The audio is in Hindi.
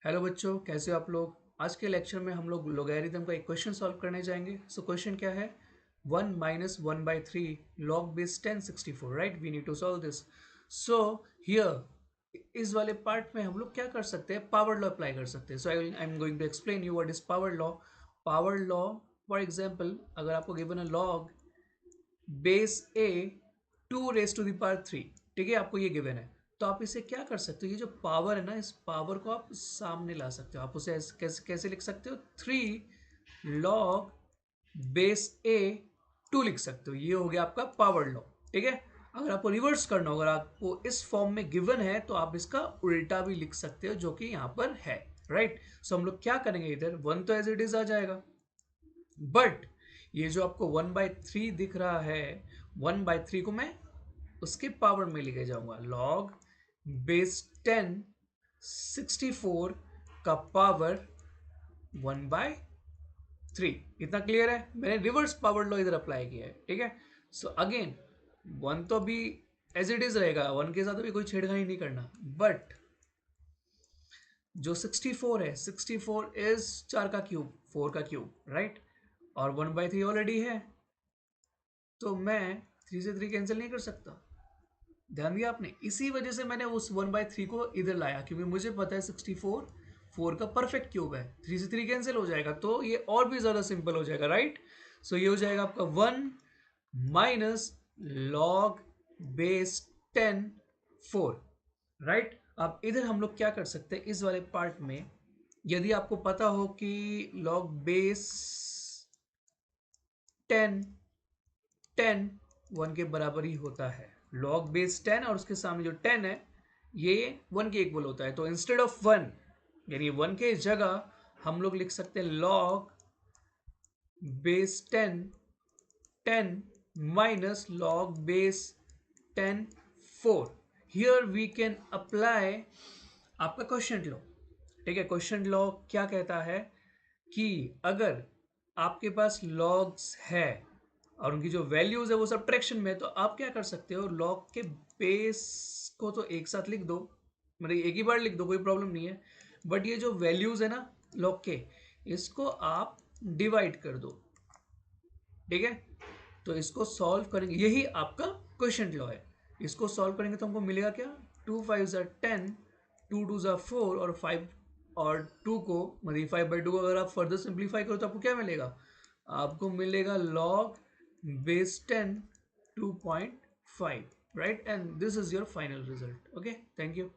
हेलो बच्चों, कैसे हो आप लोग। आज के लेक्चर में हम लोग लोगैरिथम का एक क्वेश्चन सॉल्व करने जाएंगे। सो क्वेश्चन क्या है? 1 माइनस 1/3 log बेस 1064, राइट। We need to solve this. So here इस वाले पार्ट में हम लोग क्या कर सकते हैं, पावर लॉ अप्लाई कर सकते हैं। So I am going to explain you what is power law. Power law, for example, अगर आपको given a log base a 2 raised to the power 3, ठीक है, आपको ये गिवन है, तो आप इसे क्या कर सकते हो, ये जो पावर है ना, इस पावर को आप सामने ला सकते हो। आप उसे कैसे लिख सकते हो? 3 log बेस ए 2 लिख सकते हो। ये हो गया आपका पावर लॉ, ठीक है। अगर आपको रिवर्स करना हो, अगर आपको इस फॉर्म में गिवन है, तो आप इसका उल्टा भी लिख सकते हो, जो कि यहाँ पर है, राइट। सो हम लोग क्या करेंगे, इधर 1 तो एज इट इज आ जाएगा, बट ये जो आपको 1/3 दिख रहा है, 1/3 को मैं उसके पावर में लेके जाऊंगा। लॉग बेस 1064 का पावर 1/3। इतना क्लियर है? मैंने रिवर्स पावर लॉ इधर अप्लाई किया है, ठीक है। सो अगेन 1 तो अभी एज इट इज रहेगा, 1 के साथ अभी कोई छेड़खानी नहीं करना, बट जो 64 है, 64 इज 4 का क्यूब, 4 का क्यूब, राइट। और 1/3 ऑलरेडी है, तो मैं 3 से 3 कैंसिल नहीं कर सकता। ध्यान दिया आपने? इसी वजह से मैंने उस 1/3 को इधर लाया, क्योंकि मुझे पता है 64 4 का परफेक्ट क्यूब है। 3 से 3 कैंसिल हो जाएगा, तो ये और भी ज़्यादा सिंपल हो जाएगा, राइट। सो ये हो जाएगा आपका 1 माइनस लॉग बेस 10 4, राइट। अब इधर हम लोग क्या कर सकते हैं, इस वाले पार्ट में, यदि आपको पता हो कि लॉग बेस 10 10 1 के बराबर ही होता है। लॉग बेस 10 और उसके सामने जो 10 है, ये 1 के इक्वल होता है। तो इंस्टेड ऑफ 1, यानी 1 के जगह हम लोग लिख सकते हैं log base 10 10 minus log base 10 4। Here we can apply आपका क्वेश्चन लॉ, ठीक है। क्वेश्चन लॉ क्या कहता है कि अगर आपके पास लॉग्स है और उनकी जो वैल्यूज है वो सब्ट्रैक्शन में है, तो आप क्या कर सकते हो, लॉग के बेस को तो एक साथ लिख दो, मतलब एक ही बार लिख दो, कोई प्रॉब्लम नहीं है। बट ये जो वैल्यूज है ना लॉग के, इसको आप डिवाइड कर दो, ठीक है। तो इसको सॉल्व करेंगे, यही आपका क्वेश्चन लॉ है। इसको सॉल्व करेंगे तो हमको मिलेगा क्या? 2 5 10, 2 2 4, और 5 और 2 को, मतलब 5/2 को अगर आप फर्दर सिंप्लीफाई करो तो आपको क्या मिलेगा? आपको मिलेगा log base 10 2.5, right. And this is your final result. Okay, thank you.